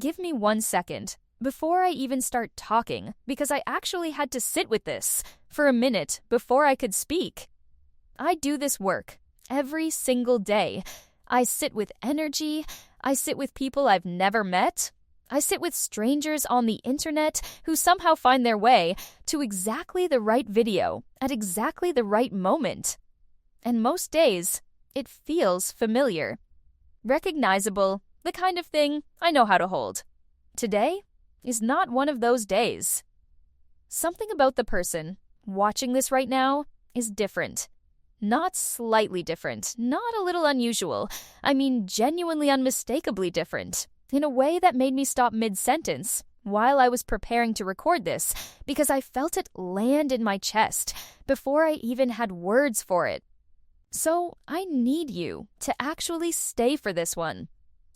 Give me 1 second before I even start talking because I actually had to sit with this for a minute before I could speak. I do this work every single day. I sit with energy. I sit with people I've never met. I sit with strangers on the internet who somehow find their way to exactly the right video at exactly the right moment. And most days, it feels familiar, recognizable, the kind of thing I know how to hold. Today is not one of those days. Something about the person watching this right now is different. Not slightly different, not a little unusual. I mean genuinely unmistakably different, in a way that made me stop mid-sentence while I was preparing to record this because I felt it land in my chest before I even had words for it. So I need you to actually stay for this one.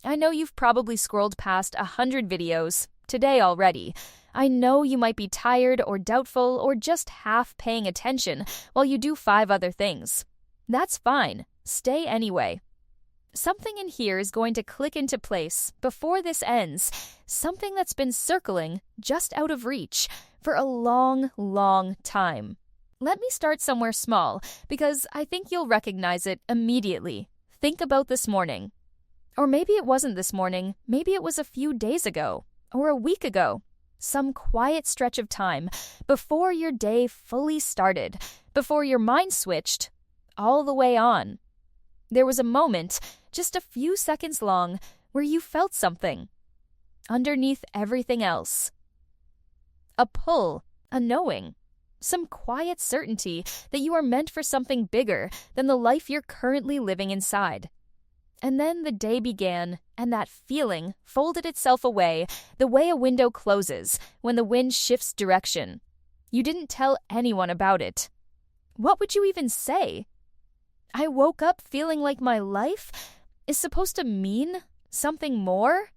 I know you've probably scrolled past 100 videos today already. I know you might be tired or doubtful or just half paying attention while you do 5 other things. That's fine. Stay anyway. Something in here is going to click into place before this ends, something that's been circling just out of reach for a long, long time. Let me start somewhere small because I think you'll recognize it immediately. Think about this morning. Or maybe it wasn't this morning, maybe it was a few days ago or a week ago. Some quiet stretch of time before your day fully started, before your mind switched all the way on. There was a moment, just a few seconds long, where you felt something underneath everything else. A pull, a knowing, some quiet certainty that you are meant for something bigger than the life you're currently living inside. And then the day began, and that feeling folded itself away the way a window closes when the wind shifts direction. You didn't tell anyone about it. What would you even say? I woke up feeling like my life is supposed to mean something more?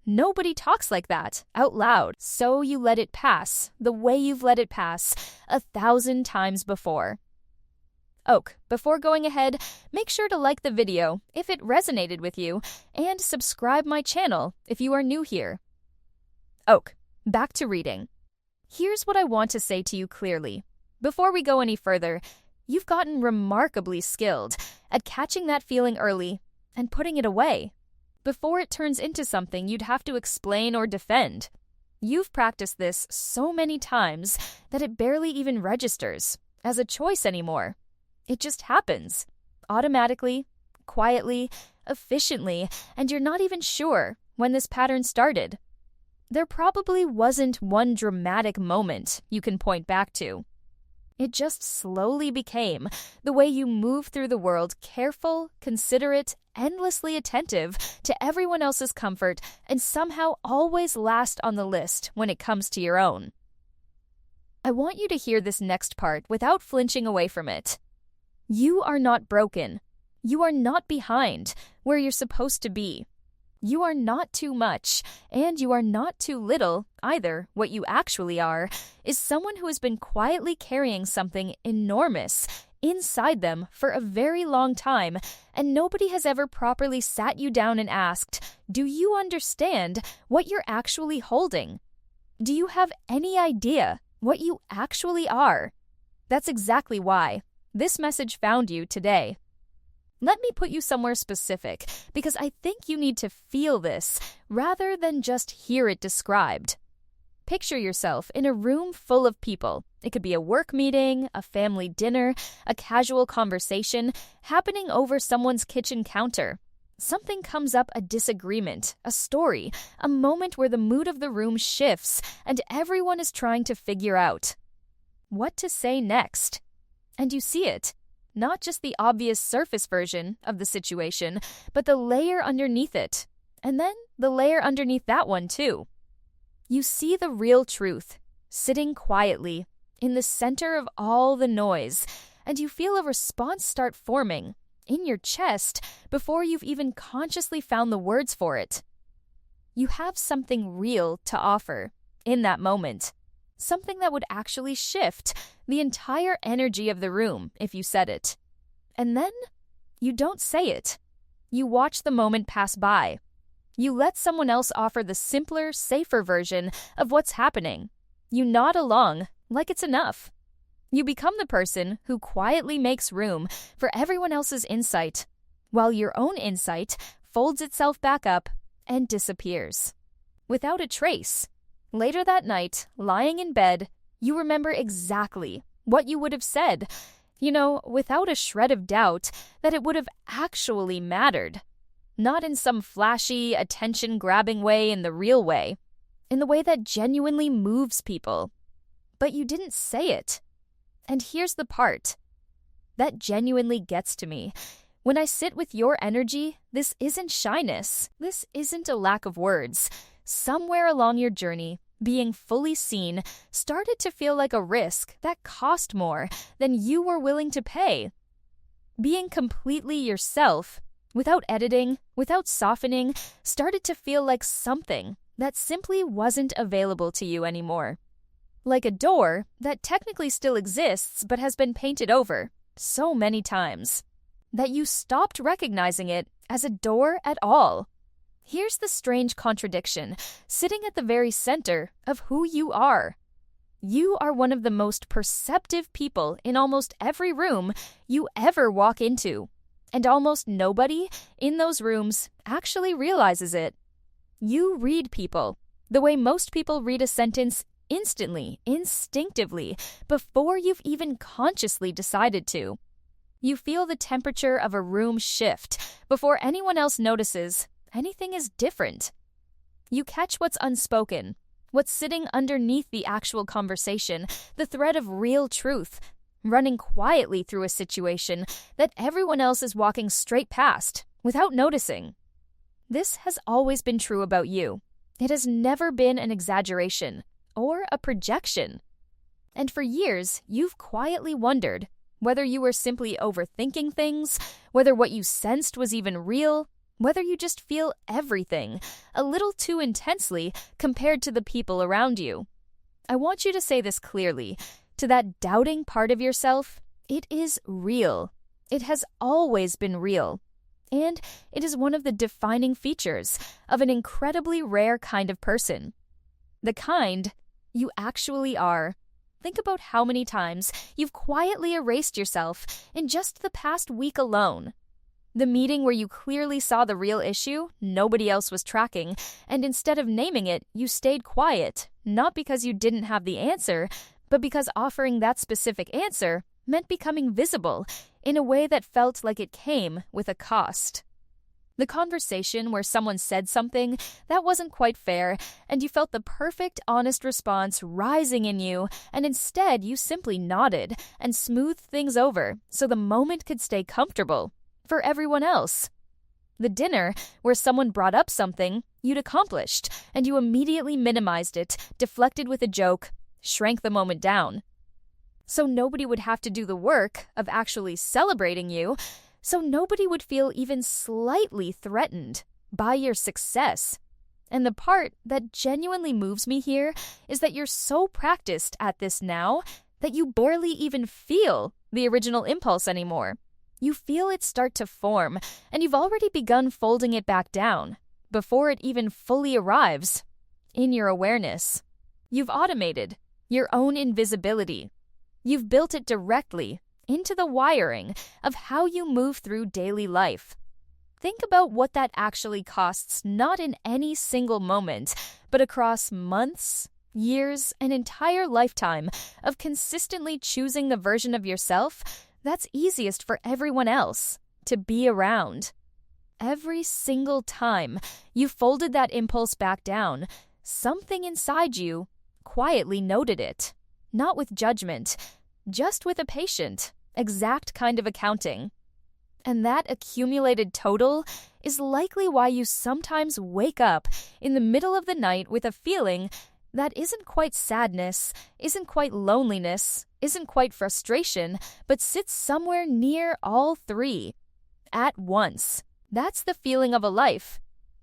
Nobody talks like that, out loud, so you let it pass, the way you've let it pass 1,000 times before. Oak, before going ahead, make sure to like the video if it resonated with you, and subscribe my channel if you are new here. Oak, back to reading. Here's what I want to say to you clearly. Before we go any further, you've gotten remarkably skilled at catching that feeling early and putting it away before it turns into something you'd have to explain or defend. You've practiced this so many times that it barely even registers as a choice anymore. It just happens, automatically, quietly, efficiently, and you're not even sure when this pattern started. There probably wasn't one dramatic moment you can point back to. It just slowly became the way you move through the world, careful, considerate, endlessly attentive to everyone else's comfort, and somehow always last on the list when it comes to your own. I want you to hear this next part without flinching away from it. You are not broken. You are not behind where you're supposed to be. You are not too much, and you are not too little either. What you actually are is someone who has been quietly carrying something enormous inside them for a very long time, and nobody has ever properly sat you down and asked, do you understand what you're actually holding? Do you have any idea what you actually are? That's exactly why this message found you today. Let me put you somewhere specific, because I think you need to feel this rather than just hear it described. Picture yourself in a room full of people. It could be a work meeting, a family dinner, a casual conversation happening over someone's kitchen counter. Something comes up, a disagreement, a story, a moment where the mood of the room shifts and everyone is trying to figure out what to say next. And you see it. Not just the obvious surface version of the situation, but the layer underneath it. And then the layer underneath that one, too. You see the real truth, sitting quietly, in the center of all the noise, and you feel a response start forming in your chest before you've even consciously found the words for it. You have something real to offer in that moment. Something that would actually shift the entire energy of the room if you said it. And then you don't say it. You watch the moment pass by. You let someone else offer the simpler, safer version of what's happening. You nod along like it's enough. You become the person who quietly makes room for everyone else's insight, while your own insight folds itself back up and disappears. Without a trace. Later that night, lying in bed, you remember exactly what you would have said, without a shred of doubt that it would have actually mattered. Not in some flashy, attention-grabbing way in the real way, in the way that genuinely moves people. But you didn't say it. And here's the part that genuinely gets to me. When I sit with your energy, this isn't shyness. This isn't a lack of words. Somewhere along your journey, being fully seen started to feel like a risk that cost more than you were willing to pay. Being completely yourself, without editing, without softening, started to feel like something that simply wasn't available to you anymore. Like a door that technically still exists but has been painted over so many times that you stopped recognizing it as a door at all. Here's the strange contradiction, sitting at the very center of who you are. You are one of the most perceptive people in almost every room you ever walk into, and almost nobody in those rooms actually realizes it. You read people the way most people read a sentence instantly, instinctively, before you've even consciously decided to. You feel the temperature of a room shift before anyone else notices anything is different. You catch what's unspoken, what's sitting underneath the actual conversation, the thread of real truth, running quietly through a situation that everyone else is walking straight past without noticing. This has always been true about you. It has never been an exaggeration or a projection. And for years, you've quietly wondered whether you were simply overthinking things, whether what you sensed was even real, whether you just feel everything a little too intensely compared to the people around you. I want you to say this clearly. To that doubting part of yourself, it is real. It has always been real. And it is one of the defining features of an incredibly rare kind of person. The kind you actually are. Think about how many times you've quietly erased yourself in just the past week alone. The meeting where you clearly saw the real issue nobody else was tracking, and instead of naming it, you stayed quiet, not because you didn't have the answer, but because offering that specific answer meant becoming visible in a way that felt like it came with a cost. The conversation where someone said something that wasn't quite fair, and you felt the perfect, honest response rising in you, and instead you simply nodded and smoothed things over so the moment could stay comfortable for everyone else. The dinner where someone brought up something you'd accomplished, and you immediately minimized it, deflected with a joke, shrank the moment down. So nobody would have to do the work of actually celebrating you, so nobody would feel even slightly threatened by your success. And the part that genuinely moves me here is that you're so practiced at this now that you barely even feel the original impulse anymore. You feel it start to form, and you've already begun folding it back down before it even fully arrives in your awareness. You've automated your own invisibility. You've built it directly into the wiring of how you move through daily life. Think about what that actually costs, not in any single moment, but across months, years, an entire lifetime of consistently choosing the version of yourself that's easiest for everyone else to be around. Every single time you folded that impulse back down, something inside you quietly noted it, not with judgment, just with a patient, exact kind of accounting. And that accumulated total is likely why you sometimes wake up in the middle of the night with a feeling that isn't quite sadness, isn't quite loneliness, isn't quite frustration, but sits somewhere near all three at once. That's the feeling of a life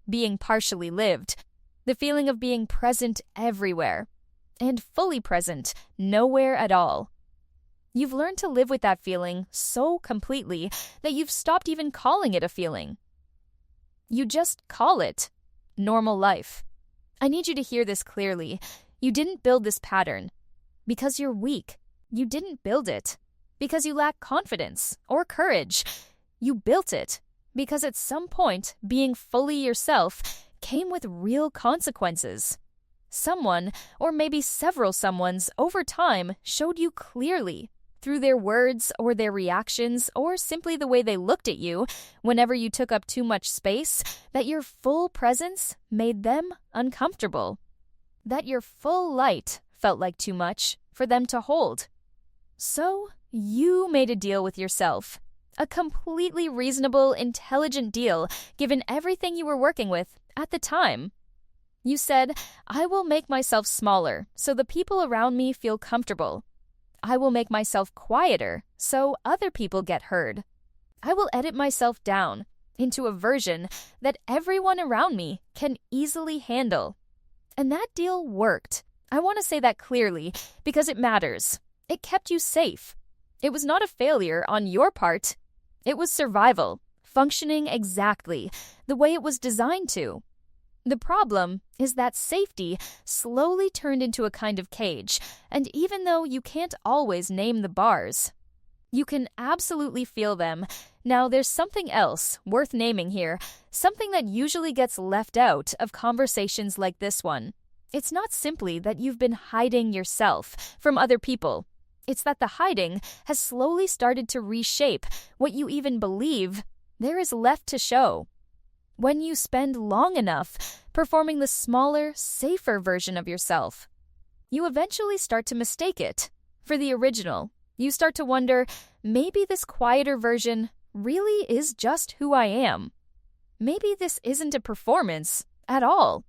being partially lived, the feeling of being present everywhere and fully present nowhere at all. You've learned to live with that feeling so completely that you've stopped even calling it a feeling. You just call it normal life. I need you to hear this clearly. You didn't build this pattern because you're weak. You didn't build it because you lack confidence or courage. You built it because at some point, being fully yourself came with real consequences. Someone, or maybe several someones, over time showed you clearly, through their words or their reactions or simply the way they looked at you whenever you took up too much space, that your full presence made them uncomfortable. That your full light felt like too much for them to hold. So, you made a deal with yourself. A completely reasonable, intelligent deal, given everything you were working with at the time. You said, I will make myself smaller so the people around me feel comfortable. I will make myself quieter so other people get heard. I will edit myself down into a version that everyone around me can easily handle. And that deal worked. I want to say that clearly because it matters. It kept you safe. It was not a failure on your part. It was survival, functioning exactly the way it was designed to. The problem is that safety slowly turned into a kind of cage, and even though you can't always name the bars, you can absolutely feel them. Now, there's something else worth naming here, something that usually gets left out of conversations like this one. It's not simply that you've been hiding yourself from other people. It's that the hiding has slowly started to reshape what you even believe there is left to show. When you spend long enough performing the smaller, safer version of yourself, you eventually start to mistake it for the original. You start to wonder, maybe this quieter version really is just who I am. Maybe this isn't a performance at all.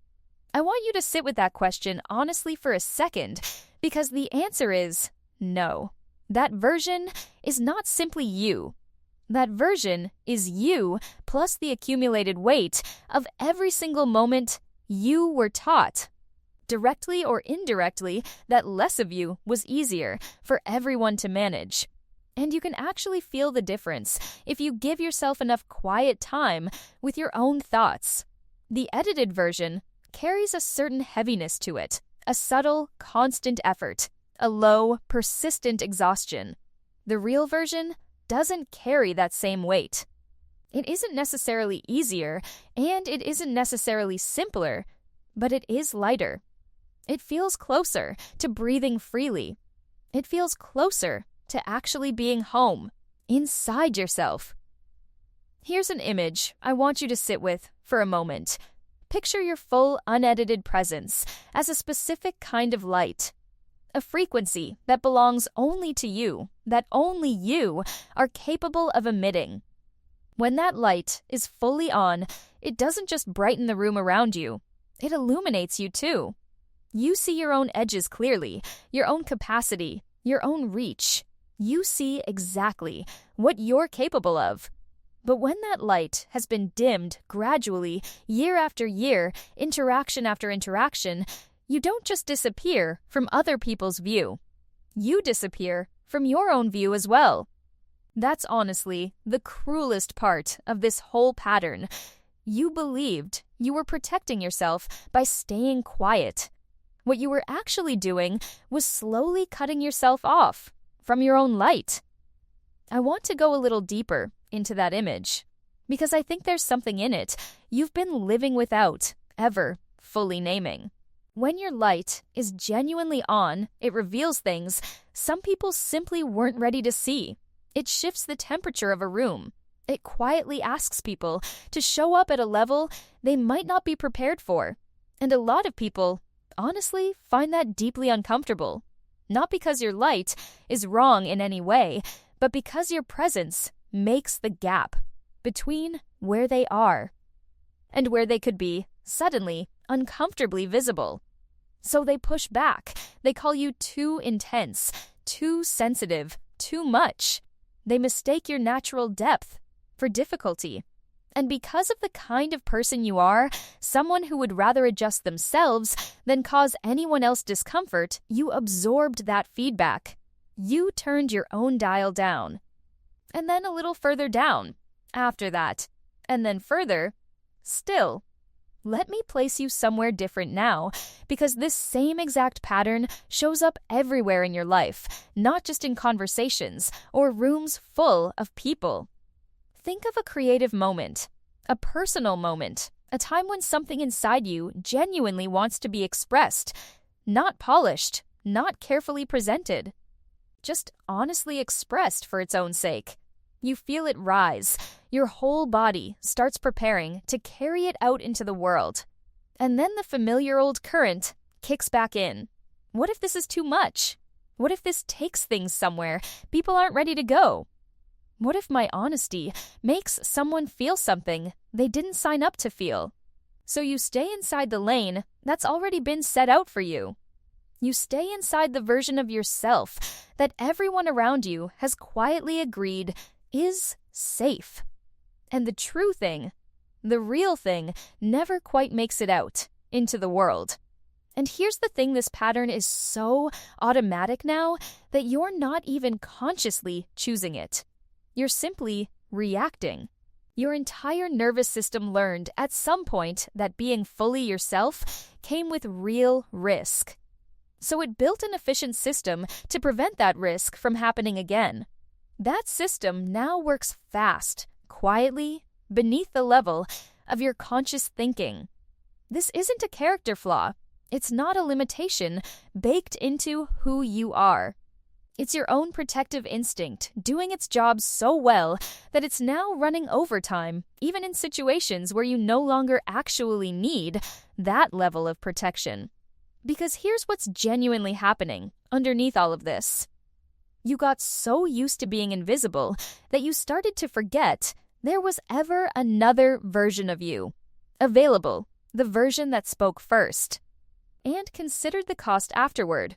I want you to sit with that question honestly for a second, because the answer is no. That version is not simply you. That version is you plus the accumulated weight of every single moment you were taught, directly or indirectly, that less of you was easier for everyone to manage. And you can actually feel the difference if you give yourself enough quiet time with your own thoughts. The edited version carries a certain heaviness to it, a subtle, constant effort, a low, persistent exhaustion. The real version doesn't carry that same weight. It isn't necessarily easier, and it isn't necessarily simpler, but it is lighter. It feels closer to breathing freely. It feels closer to actually being home, inside yourself. Here's an image I want you to sit with for a moment. Picture your full, unedited presence as a specific kind of light. A frequency that belongs only to you, that only you are capable of emitting. When that light is fully on, it doesn't just brighten the room around you, it illuminates you too. You see your own edges clearly, your own capacity, your own reach. You see exactly what you're capable of. But when that light has been dimmed gradually, year after year, interaction after interaction, you don't just disappear from other people's view. You disappear from your own view as well. That's honestly the cruelest part of this whole pattern. You believed you were protecting yourself by staying quiet. What you were actually doing was slowly cutting yourself off from your own light. I want to go a little deeper into that image, because I think there's something in it you've been living without ever fully naming. When your light is genuinely on, it reveals things some people simply weren't ready to see. It shifts the temperature of a room. It quietly asks people to show up at a level they might not be prepared for. And a lot of people, honestly, find that deeply uncomfortable. Not because your light is wrong in any way, but because your presence makes the gap between where they are and where they could be suddenly uncomfortably visible. So they push back. They call you too intense, too sensitive, too much. They mistake your natural depth for difficulty. And because of the kind of person you are, someone who would rather adjust themselves than cause anyone else discomfort, you absorbed that feedback. You turned your own dial down. And then a little further down after that. And then further, still. Let me place you somewhere different now, because this same exact pattern shows up everywhere in your life, not just in conversations or rooms full of people. Think of a creative moment, a personal moment, a time when something inside you genuinely wants to be expressed, not polished, not carefully presented, just honestly expressed for its own sake. You feel it rise. Your whole body starts preparing to carry it out into the world. And then the familiar old current kicks back in. What if this is too much? What if this takes things somewhere people aren't ready to go? What if my honesty makes someone feel something they didn't sign up to feel? So you stay inside the lane that's already been set out for you. You stay inside the version of yourself that everyone around you has quietly agreed is safe. And the true thing, the real thing, never quite makes it out into the world. And here's the thing, this pattern is so automatic now that you're not even consciously choosing it. You're simply reacting. Your entire nervous system learned at some point that being fully yourself came with real risk. So it built an efficient system to prevent that risk from happening again. That system now works fast, quietly, beneath the level of your conscious thinking. This isn't a character flaw. It's not a limitation baked into who you are. It's your own protective instinct doing its job so well that it's now running overtime, even in situations where you no longer actually need that level of protection. Because here's what's genuinely happening underneath all of this. You got so used to being invisible that you started to forget there was ever another version of you available, the version that spoke first, and considered the cost afterward.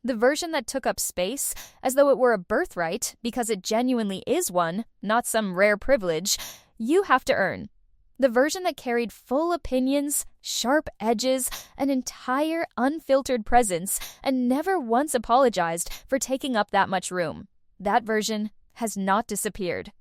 The version that took up space as though it were a birthright because it genuinely is one, not some rare privilege, you have to earn. The version that carried full opinions, sharp edges, an entire unfiltered presence, and never once apologized for taking up that much room. That version has not disappeared.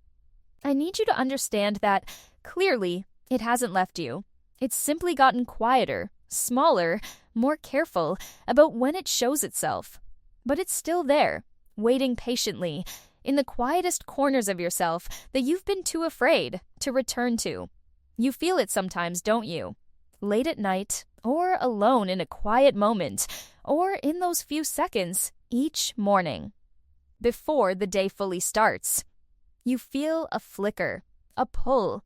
I need you to understand that, clearly, it hasn't left you. It's simply gotten quieter, smaller, more careful about when it shows itself. But it's still there, waiting patiently, in the quietest corners of yourself that you've been too afraid to return to. You feel it sometimes, don't you? Late at night, or alone in a quiet moment, or in those few seconds each morning, before the day fully starts. You feel a flicker, a pull,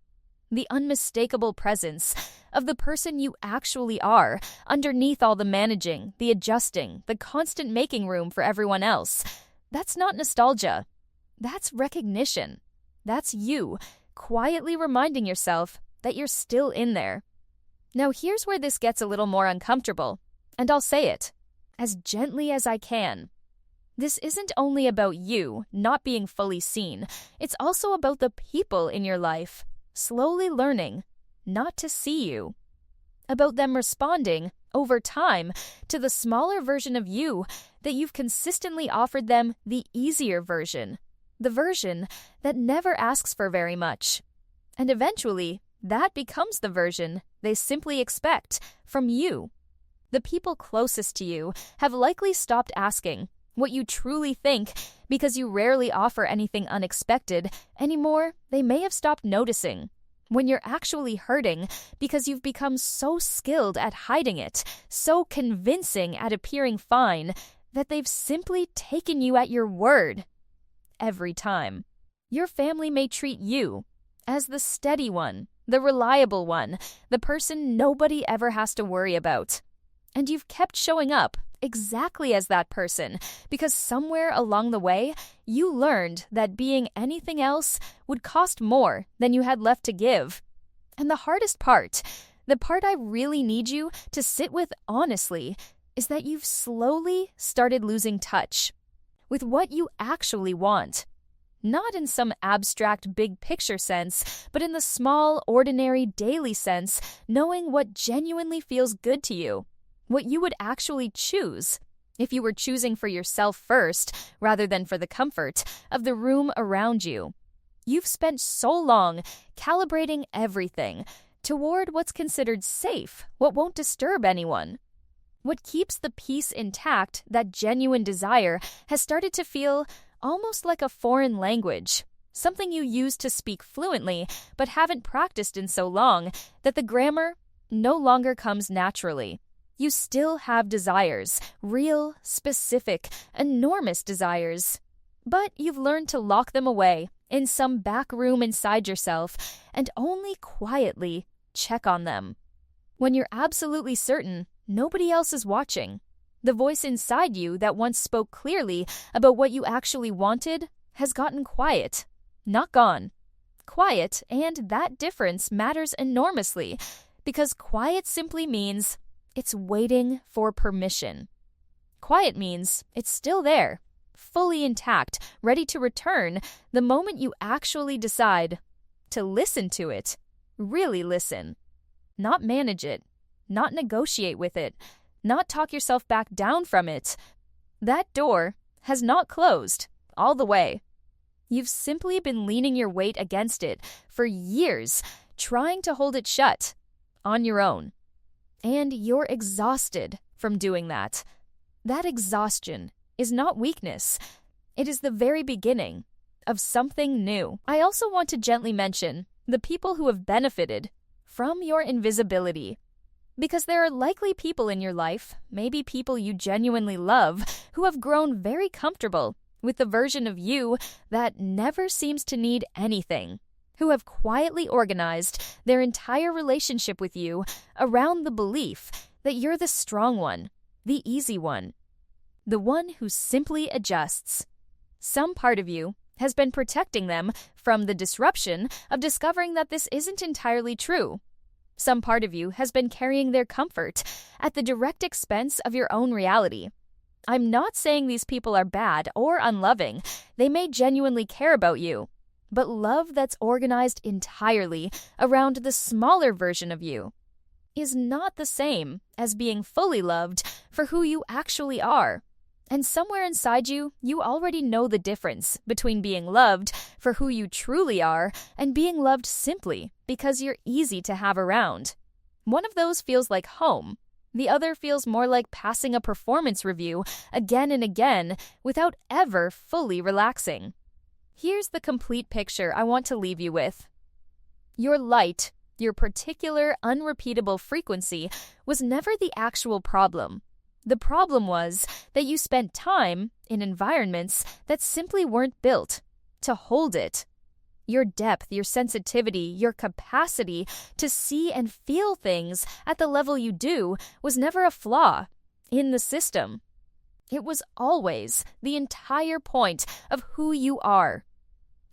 the unmistakable presence of the person you actually are, underneath all the managing, the adjusting, the constant making room for everyone else. That's not nostalgia. That's recognition. That's you, quietly reminding yourself that you're still in there. Now here's where this gets a little more uncomfortable, and I'll say it as gently as I can. This isn't only about you not being fully seen, it's also about the people in your life slowly learning not to see you. About them responding, over time, to the smaller version of you that you've consistently offered them the easier version, the version that never asks for very much. And eventually, that becomes the version they simply expect from you. The people closest to you have likely stopped asking what you truly think because you rarely offer anything unexpected. Anymore, they may have stopped noticing when you're actually hurting because you've become so skilled at hiding it, so convincing at appearing fine, that they've simply taken you at your word every time. Your family may treat you as the steady one, the reliable one, the person nobody ever has to worry about. And you've kept showing up exactly as that person because somewhere along the way, you learned that being anything else would cost more than you had left to give. And the hardest part, the part I really need you to sit with honestly, is that you've slowly started losing touch with what you actually want. Not in some abstract big picture sense, but in the small, ordinary, daily sense, knowing what genuinely feels good to you, what you would actually choose if you were choosing for yourself first rather than for the comfort of the room around you. You've spent so long calibrating everything, toward what's considered safe, what won't disturb anyone. What keeps the peace intact, that genuine desire, has started to feel almost like a foreign language, something you use to speak fluently but haven't practiced in so long that the grammar no longer comes naturally. You still have desires, real, specific, enormous desires, but you've learned to lock them away in some back room inside yourself and only quietly check on them. When you're absolutely certain nobody else is watching, the voice inside you that once spoke clearly about what you actually wanted has gotten quiet, not gone. Quiet, and that difference matters enormously, because quiet simply means it's waiting for permission. Quiet means it's still there, fully intact, ready to return the moment you actually decide to listen to it, really listen. Not manage it, not negotiate with it, not talk yourself back down from it. That door has not closed all the way. You've simply been leaning your weight against it for years, trying to hold it shut on your own. And you're exhausted from doing that. That exhaustion is not weakness. It is the very beginning of something new. I also want to gently mention the people who have benefited from your invisibility. Because there are likely people in your life, maybe people you genuinely love, who have grown very comfortable with the version of you that never seems to need anything, who have quietly organized their entire relationship with you around the belief that you're the strong one, the easy one, the one who simply adjusts. Some part of you has been protecting them from the disruption of discovering that this isn't entirely true. Some part of you has been carrying their comfort at the direct expense of your own reality. I'm not saying these people are bad or unloving. They may genuinely care about you. But love that's organized entirely around the smaller version of you is not the same as being fully loved for who you actually are. And somewhere inside you, you already know the difference between being loved for who you truly are and being loved simply because you're easy to have around. One of those feels like home. The other feels more like passing a performance review again and again without ever fully relaxing. Here's the complete picture I want to leave you with. Your light, your particular unrepeatable frequency, was never the actual problem. The problem was that you spent time in environments that simply weren't built to hold it. Your depth, your sensitivity, your capacity to see and feel things at the level you do was never a flaw in the system. It was always the entire point of who you are.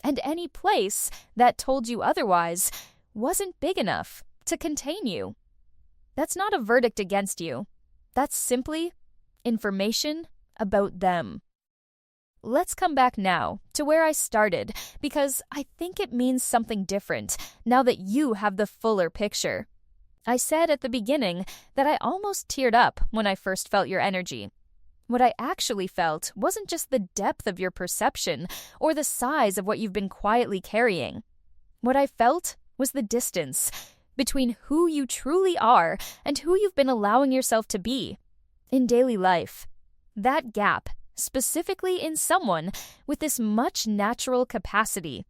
And any place that told you otherwise wasn't big enough to contain you. That's not a verdict against you. That's simply information about them. Let's come back now to where I started, because I think it means something different now that you have the fuller picture. I said at the beginning that I almost teared up when I first felt your energy. What I actually felt wasn't just the depth of your perception or the size of what you've been quietly carrying. What I felt was the distance between who you truly are and who you've been allowing yourself to be in daily life. That gap, specifically in someone with this much natural capacity,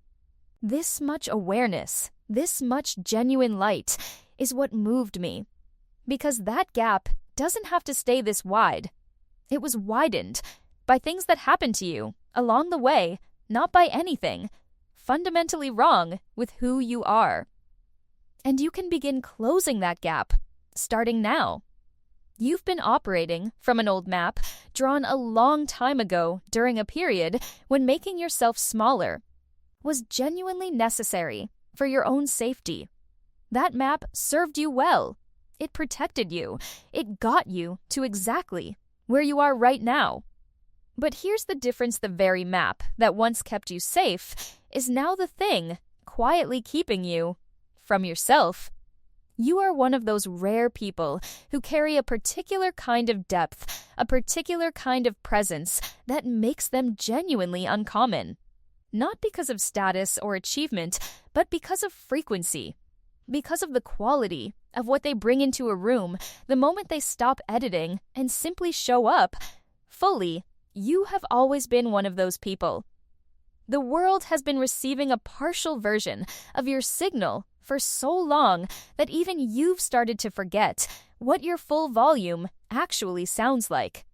this much awareness, this much genuine light, is what moved me. Because that gap doesn't have to stay this wide. It was widened by things that happened to you along the way, not by anything fundamentally wrong with who you are. And you can begin closing that gap, starting now. You've been operating from an old map drawn a long time ago during a period when making yourself smaller was genuinely necessary for your own safety. That map served you well. It protected you. It got you to exactly where you are right now. But here's the difference: the very map that once kept you safe is now the thing quietly keeping you from yourself. You are one of those rare people who carry a particular kind of depth, a particular kind of presence that makes them genuinely uncommon. Not because of status or achievement, but because of frequency. because of the quality of what they bring into a room the moment they stop editing and simply show up fully. You have always been one of those people. The world has been receiving a partial version of your signal for so long that even you've started to forget what your full volume actually sounds like.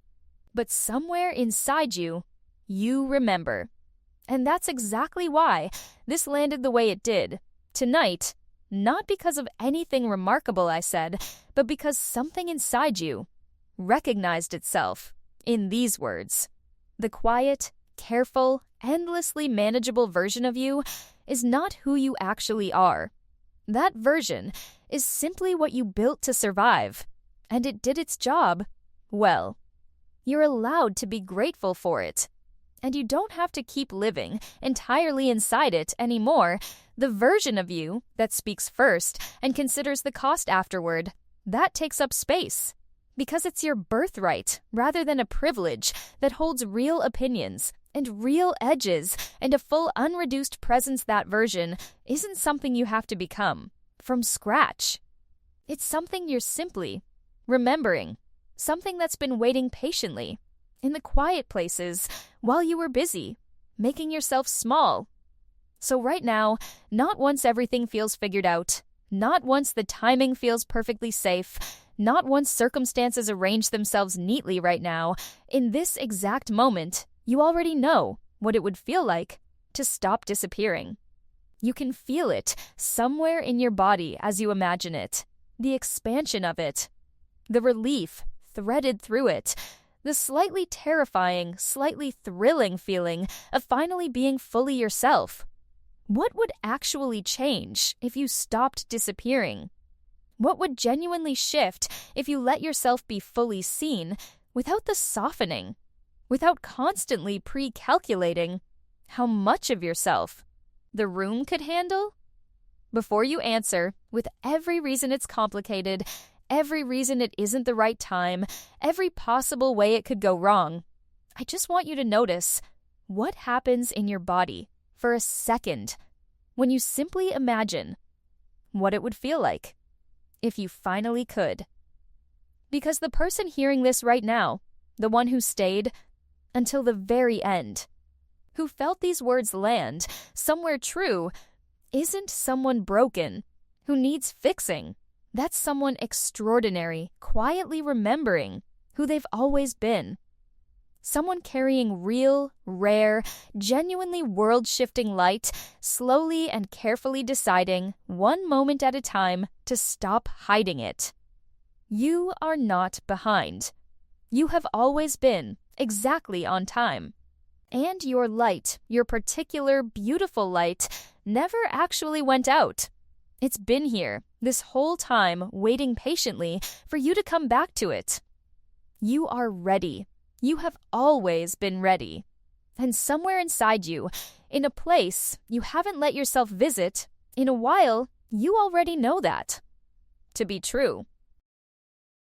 But somewhere inside you, you remember. And that's exactly why this landed the way it did tonight, not because of anything remarkable I said, but because something inside you recognized itself in these words. The quiet, careful, endlessly manageable version of you is not who you actually are. That version is simply what you built to survive, and it did its job well. You're allowed to be grateful for it. And you don't have to keep living entirely inside it anymore. The version of you that speaks first and considers the cost afterward, that takes up space. Because it's your birthright rather than a privilege that holds real opinions and real edges, and a full unreduced presence. That version isn't something you have to become from scratch. It's something you're simply remembering, something that's been waiting patiently in the quiet places while you were busy, making yourself small. So right now, not once everything feels figured out, not once the timing feels perfectly safe, not once circumstances arrange themselves neatly right now, in this exact moment, you already know what it would feel like to stop disappearing. You can feel it somewhere in your body as you imagine it, the expansion of it, the relief threaded through it, the slightly terrifying, slightly thrilling feeling of finally being fully yourself. What would actually change if you stopped disappearing? What would genuinely shift if you let yourself be fully seen without the softening, without constantly pre-calculating how much of yourself the room could handle? Before you answer, with every reason it's complicated, every reason it isn't the right time, every possible way it could go wrong, I just want you to notice what happens in your body for a second when you simply imagine what it would feel like if you finally could. Because the person hearing this right now, the one who stayed until the very end, who felt these words land somewhere true, isn't someone broken who needs fixing. That's someone extraordinary, quietly remembering who they've always been. Someone carrying real, rare, genuinely world-shifting light, slowly and carefully deciding, one moment at a time, to stop hiding it. You are not behind. You have always been exactly on time. And your light, your particular beautiful light, never actually went out. It's been here this whole time, waiting patiently for you to come back to it. You are ready. You have always been ready. And somewhere inside you, in a place you haven't let yourself visit in a while, you already know that to be true.